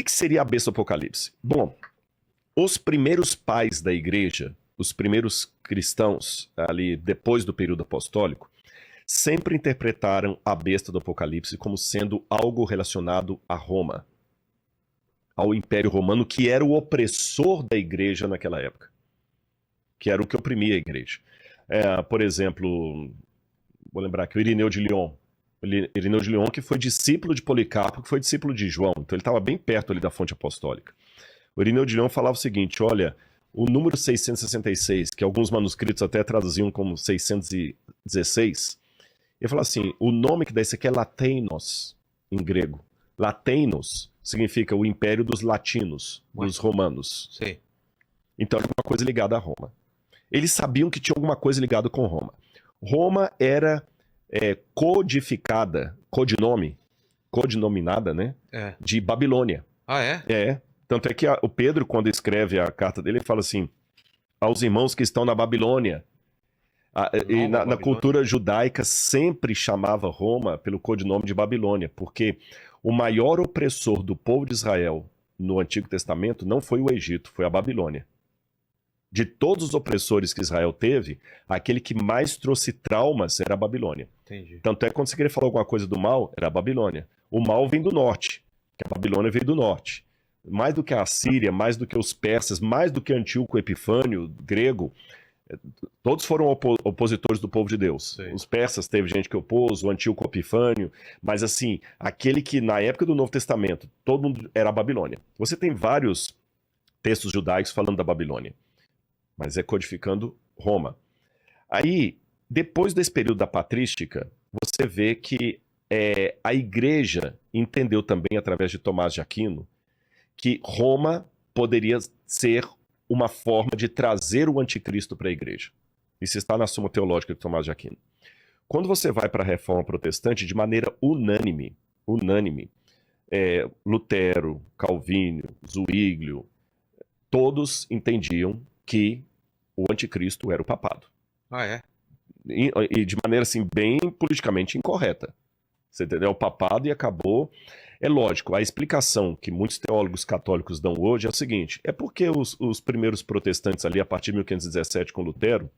que seria a besta do Apocalipse? Bom, os primeiros pais da igreja, os primeiros cristãos, ali depois do período apostólico, sempre interpretaram a besta do Apocalipse como sendo algo relacionado a Roma, ao Império Romano, que era o opressor da igreja naquela época, que era o que oprimia a igreja. Por exemplo, vou lembrar aqui, o Irineu de Lyon. Irineu de Lyon, que foi discípulo de Policarpo, que foi discípulo de João, então ele estava bem perto ali da fonte apostólica. O Irineu de Lyon falava o seguinte, olha, o número 666, que alguns manuscritos até traduziam como 616, ele fala assim, o nome que dá isso aqui é Lateinos, em grego. Lateinos significa o império dos latinos, dos romanos. Sim. Então era uma coisa ligada a Roma. Eles sabiam que tinha alguma coisa ligada com Roma. Roma era codificada, codinominada, né? De Babilônia. Ah, é? Tanto é que o Pedro, quando escreve a carta dele, ele fala assim, aos irmãos que estão na Babilônia. E na cultura judaica sempre chamava Roma pelo codinome de Babilônia, porque o maior opressor do povo de Israel no Antigo Testamento não foi o Egito, foi a Babilônia. De todos os opressores que Israel teve, aquele que mais trouxe traumas era a Babilônia. Entendi. Tanto é que quando você queria falar alguma coisa do mal, era a Babilônia. O mal vem do norte, que a Babilônia veio do norte. Mais do que a Assíria, mais do que os persas, mais do que Antíoco Epifânio, grego, todos foram opositores do povo de Deus. Sim. Os persas teve gente que opôs, o Antíoco Epifânio, mas assim, aquele que na época do Novo Testamento, todo mundo era a Babilônia. Você tem vários textos judaicos falando da Babilônia, mas é codificando Roma. Aí, depois desse período da patrística, você vê que a igreja entendeu também, através de Tomás de Aquino, que Roma poderia ser uma forma de trazer o anticristo para a igreja. Isso está na Suma Teológica de Tomás de Aquino. Quando você vai para a Reforma Protestante, de maneira unânime, Lutero, Calvino, Zwinglio, todos entendiam que o anticristo era o papado. Ah, é? E de maneira assim, bem politicamente incorreta. Você entendeu? O papado e acabou. É lógico, a explicação que muitos teólogos católicos dão hoje é o seguinte, é porque os primeiros protestantes ali, a partir de 1517 com Lutero,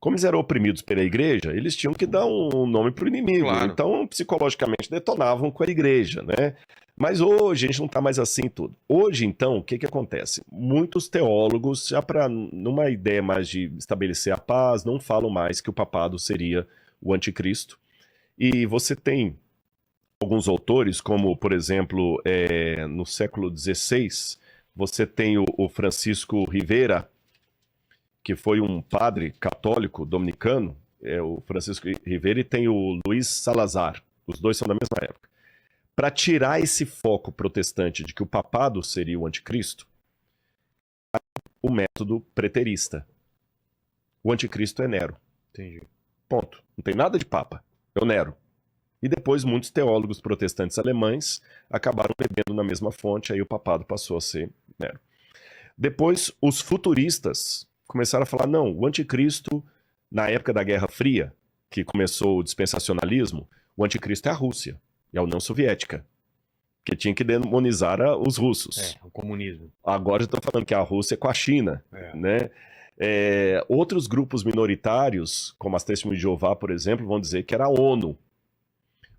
como eles eram oprimidos pela igreja, eles tinham que dar um nome para o inimigo. Claro. Então, psicologicamente, detonavam com a igreja, né? Mas hoje a gente não está mais assim tudo. Hoje, então, o que acontece? Muitos teólogos, já para numa ideia mais de estabelecer a paz, não falam mais que o papado seria o anticristo. E você tem alguns autores, como, por exemplo, no século XVI, você tem o Francisco Rivera, que foi um padre católico dominicano, o Francisco Rivera, e tem o Luiz Salazar, os dois são da mesma época. Para tirar esse foco protestante de que o papado seria o anticristo, o método preterista. O anticristo é Nero. Entendi. Ponto. Não tem nada de papa. É o Nero. E depois muitos teólogos protestantes alemães acabaram bebendo na mesma fonte, aí o papado passou a ser Nero. Depois os futuristas começaram a falar, não, o anticristo, na época da Guerra Fria, que começou o dispensacionalismo, o anticristo é a Rússia, é a União Soviética, que tinha que demonizar os russos. O comunismo. Agora já estão falando que a Rússia é com a China, né? Outros grupos minoritários, como as Testemunhas de Jeová, por exemplo, vão dizer que era a ONU.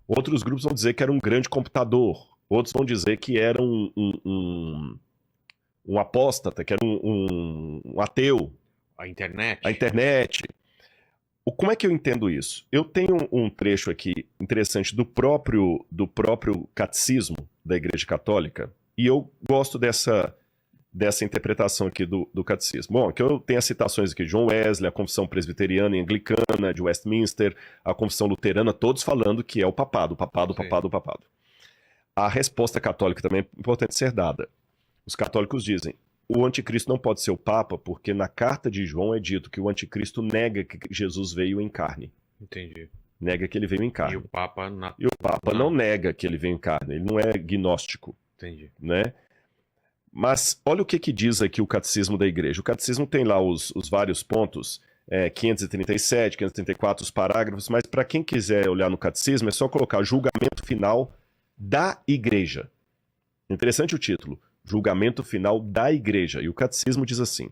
Outros grupos vão dizer que era um grande computador. Outros vão dizer que era um apóstata, que era um ateu. A internet. A internet. Como é que eu entendo isso? Eu tenho um trecho aqui interessante do próprio catecismo da Igreja Católica, e eu gosto dessa interpretação aqui do catecismo. Bom, aqui eu tenho as citações aqui de John Wesley, a Confissão Presbiteriana e Anglicana, de Westminster, a Confissão Luterana, todos falando que é o papado. A resposta católica também é importante ser dada. Os católicos dizem, o anticristo não pode ser o papa, porque na carta de João é dito que o anticristo nega que Jesus veio em carne. Entendi. Nega que ele veio em carne. E o papa não nega que ele veio em carne, ele não é gnóstico. Entendi. Né? Mas olha o que diz aqui o Catecismo da Igreja. O Catecismo tem lá os vários pontos, 537, 534, os parágrafos, mas para quem quiser olhar no Catecismo é só colocar julgamento final da Igreja. Interessante o título, Julgamento Final da Igreja. E o Catecismo diz assim: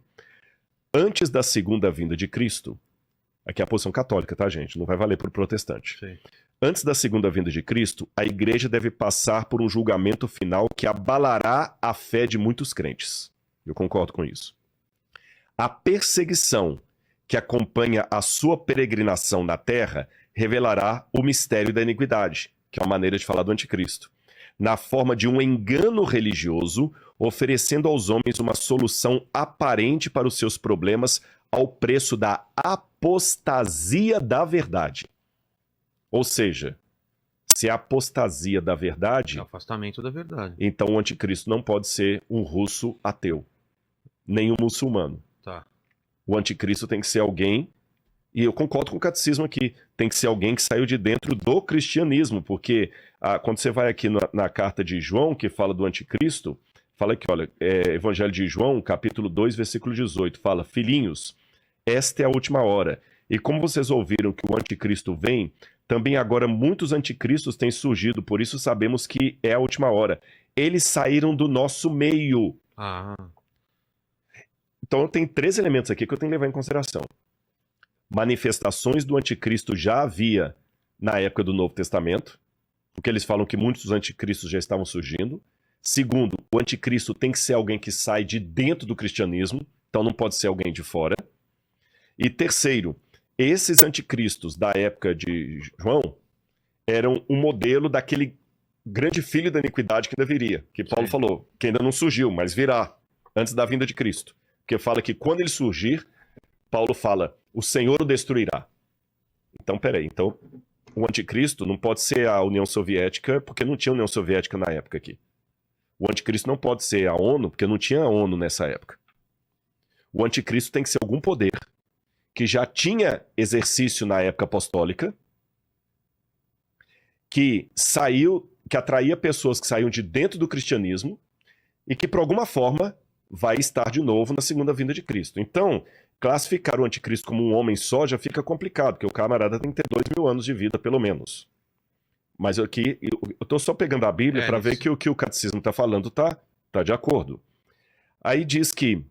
antes da segunda vinda de Cristo, aqui é a posição católica, tá, gente? Não vai valer para o protestante. Sim. Antes da segunda vinda de Cristo, a igreja deve passar por um julgamento final que abalará a fé de muitos crentes. Eu concordo com isso. A perseguição que acompanha a sua peregrinação na terra revelará o mistério da iniquidade, que é uma maneira de falar do anticristo, na forma de um engano religioso, oferecendo aos homens uma solução aparente para os seus problemas ao preço da apostasia da verdade. Ou seja, se é a apostasia da verdade, É o afastamento da verdade. então o anticristo não pode ser um russo ateu, nem um muçulmano. Tá. O anticristo tem que ser alguém, e eu concordo com o catecismo aqui, tem que ser alguém que saiu de dentro do cristianismo, porque quando você vai aqui na carta de João, que fala do anticristo, fala aqui, olha, Evangelho de João, capítulo 2, versículo 18, fala: filhinhos, esta é a última hora, e como vocês ouviram que o anticristo vem, também agora muitos anticristos têm surgido, por isso sabemos que é a última hora. Eles saíram do nosso meio. Ah, Então tem 3 elementos aqui que eu tenho que levar em consideração. Manifestações do anticristo já havia na época do Novo Testamento, porque eles falam que muitos dos anticristos já estavam surgindo. Segundo, o anticristo tem que ser alguém que sai de dentro do cristianismo, então não pode ser alguém de fora. E terceiro, esses anticristos da época de João eram um modelo daquele grande filho da iniquidade que ainda viria, que Paulo falou, que ainda não surgiu, mas virá, antes da vinda de Cristo. Porque fala que quando ele surgir, Paulo fala, o Senhor o destruirá. Então, peraí, então o anticristo não pode ser a União Soviética, porque não tinha União Soviética na época aqui. O anticristo não pode ser a ONU, porque não tinha a ONU nessa época. O anticristo tem que ser algum poder que já tinha exercício na época apostólica, que atraía pessoas que saíam de dentro do cristianismo e que, por alguma forma, vai estar de novo na segunda vinda de Cristo. Então, classificar o anticristo como um homem só já fica complicado, porque o camarada tem que ter 2.000 anos de vida, pelo menos. Mas aqui, eu estou só pegando a Bíblia para ver que o que o catecismo está falando tá de acordo. Aí diz que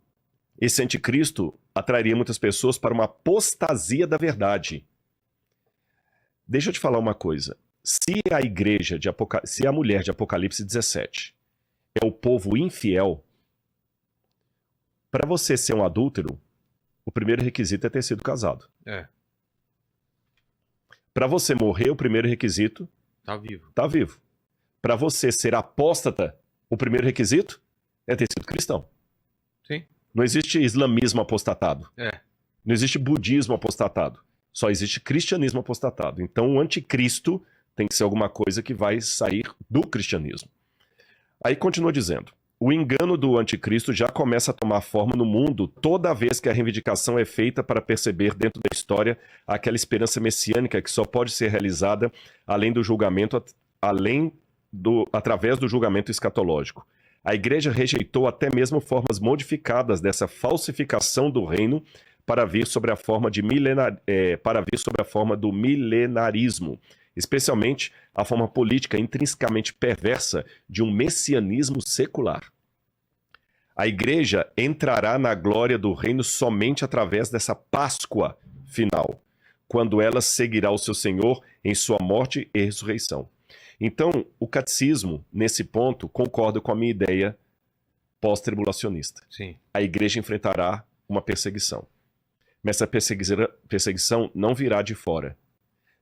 esse anticristo atrairia muitas pessoas para uma apostasia da verdade. Deixa eu te falar uma coisa. Se a mulher de Apocalipse 17 é o povo infiel, para você ser um adúltero, o primeiro requisito é ter sido casado. Para você morrer, o primeiro requisito tá vivo. Para você ser apóstata, o primeiro requisito é ter sido cristão. Sim. Não existe islamismo apostatado. Não existe budismo apostatado. Só existe cristianismo apostatado. Então o anticristo tem que ser alguma coisa que vai sair do cristianismo. Aí continua dizendo, o engano do anticristo já começa a tomar forma no mundo toda vez que a reivindicação é feita para perceber dentro da história aquela esperança messiânica que só pode ser realizada através do julgamento escatológico. A igreja rejeitou até mesmo formas modificadas dessa falsificação do reino para vir sobre a forma do milenarismo, especialmente a forma política intrinsecamente perversa de um messianismo secular. A igreja entrará na glória do reino somente através dessa Páscoa final, quando ela seguirá o seu Senhor em sua morte e ressurreição. Então, o catecismo, nesse ponto, concorda com a minha ideia pós-tribulacionista. Sim. A igreja enfrentará uma perseguição. Mas essa perseguição não virá de fora.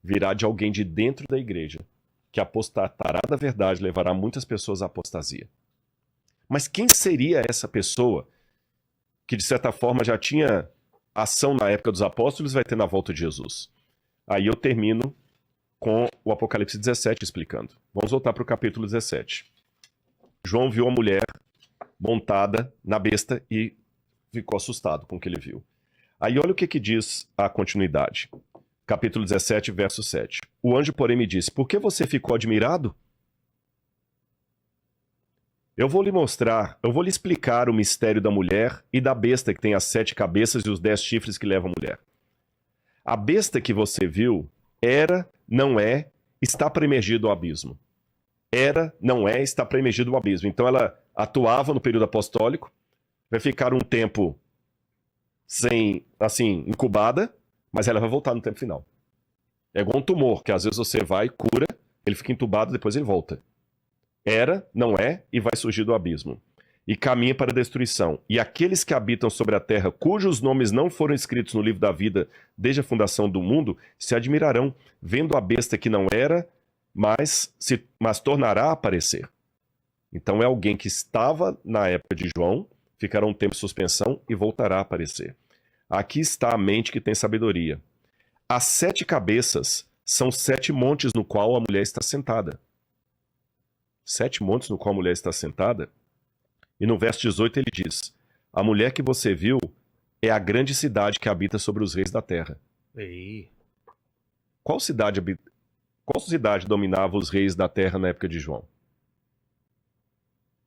Virá de alguém de dentro da igreja, que apostatará da verdade, levará muitas pessoas à apostasia. Mas quem seria essa pessoa que, de certa forma, já tinha ação na época dos apóstolos e vai ter na volta de Jesus? Aí eu termino com o Apocalipse 17 explicando. Vamos voltar para o capítulo 17. João viu a mulher montada na besta e ficou assustado com o que ele viu. Aí olha o que diz a continuidade. Capítulo 17, verso 7. O anjo, porém, me disse, por que você ficou admirado? Eu vou lhe explicar o mistério da mulher e da besta que tem as 7 cabeças e os 10 chifres que levam a mulher. A besta que você viu não é, está para emergir do abismo. era, não é, está para emergir do abismo. Então ela atuava no período apostólico, vai ficar um tempo sem, assim, incubada, mas ela vai voltar no tempo final. É igual um tumor, que às vezes você vai, cura, ele fica entubado, depois ele volta. Era, não é, e vai surgir do abismo. E caminha para a destruição. E aqueles que habitam sobre a terra, cujos nomes não foram escritos no livro da vida desde a fundação do mundo, se admirarão, vendo a besta que não era, mas tornará a aparecer. Então é alguém que estava na época de João, ficará um tempo de suspensão e voltará a aparecer. Aqui está a mente que tem sabedoria. As 7 cabeças são 7 montes no qual a mulher está sentada. 7 montes no qual a mulher está sentada. E no verso 18 ele diz: a mulher que você viu é a grande cidade que habita sobre os reis da terra. Ei. Qual cidade dominava os reis da terra na época de João?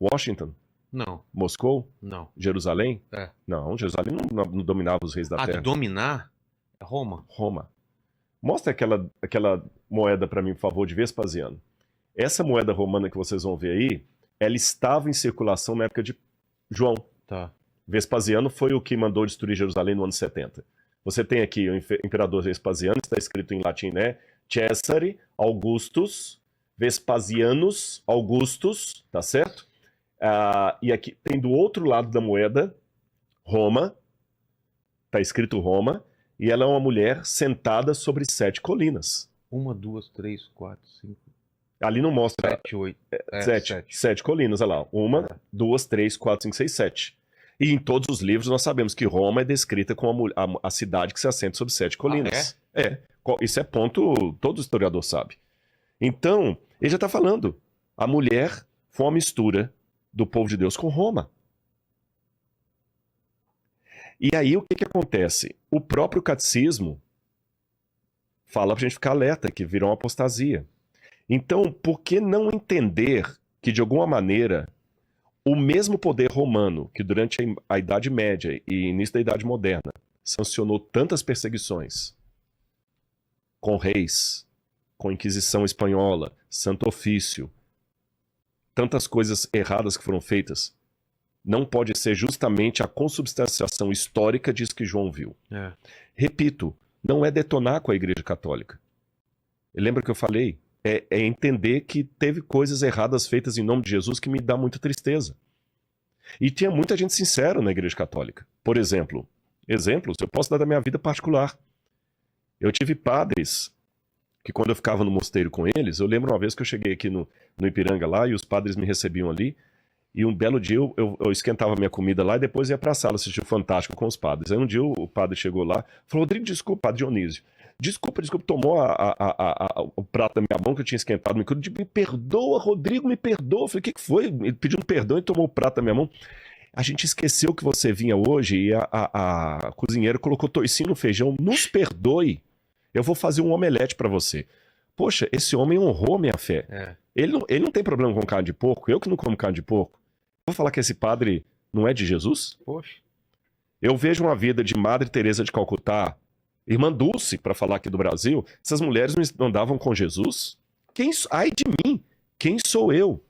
Washington? Não, Moscou? não. Jerusalém? É. Não, Jerusalém não dominava os reis da terra. De dominar é Roma. Roma. Mostra aquela moeda para mim, por favor, de Vespasiano. Essa moeda romana que vocês vão ver aí, ela estava em circulação na época de João. Tá. Vespasiano foi o que mandou destruir Jerusalém no ano 70. Você tem aqui o imperador Vespasiano, está escrito em latim, né? Cesare Augustus Vespasianus Augustus, tá certo? E aqui tem do outro lado da moeda, Roma, tá escrito Roma, e ela é uma mulher sentada sobre 7 colinas. 1, 2, 3, 4, 5, Ali não mostra 7, 8. 7 colinas, olha lá. 1, 2, 3, 4, 5, 6, 7. E em todos os livros nós sabemos que Roma é descrita como a cidade que se assenta sobre 7 colinas. Isso é ponto, todo historiador sabe. Então, ele já está falando, a mulher foi uma mistura do povo de Deus com Roma. E aí o que acontece? O próprio catecismo fala para a gente ficar alerta, que virou uma apostasia. Então, por que não entender que, de alguma maneira, o mesmo poder romano que durante a Idade Média e início da Idade Moderna sancionou tantas perseguições com reis, com a Inquisição Espanhola, Santo Ofício, tantas coisas erradas que foram feitas, não pode ser justamente a consubstanciação histórica disso que João viu. Repito, não é detonar com a Igreja Católica. Lembra que eu falei? É entender que teve coisas erradas feitas em nome de Jesus que me dá muita tristeza. E tinha muita gente sincera na Igreja Católica. Por exemplos, eu posso dar da minha vida particular. Eu tive padres que quando eu ficava no mosteiro com eles, eu lembro uma vez que eu cheguei aqui no Ipiranga lá e os padres me recebiam ali, e um belo dia eu esquentava minha comida lá e depois ia pra sala assistir o Fantástico com os padres. Aí um dia o padre chegou lá e falou: Rodrigo, desculpa, padre Dionísio, desculpa, tomou o prato da minha mão que eu tinha esquentado, me perdoa, Rodrigo, me perdoa. Eu falei: o que foi? Ele pediu perdão e tomou o prato da minha mão. A gente esqueceu que você vinha hoje e a cozinheira colocou toicinho no feijão, nos perdoe, eu vou fazer um omelete pra você. Poxa, esse homem honrou minha fé. Ele não tem problema com carne de porco, eu que não como carne de porco. Vou falar que esse padre não é de Jesus? Poxa. Eu vejo uma vida de Madre Teresa de Calcutá, Irmã Dulce, para falar aqui do Brasil, essas mulheres não andavam com Jesus? Ai de mim, quem sou eu?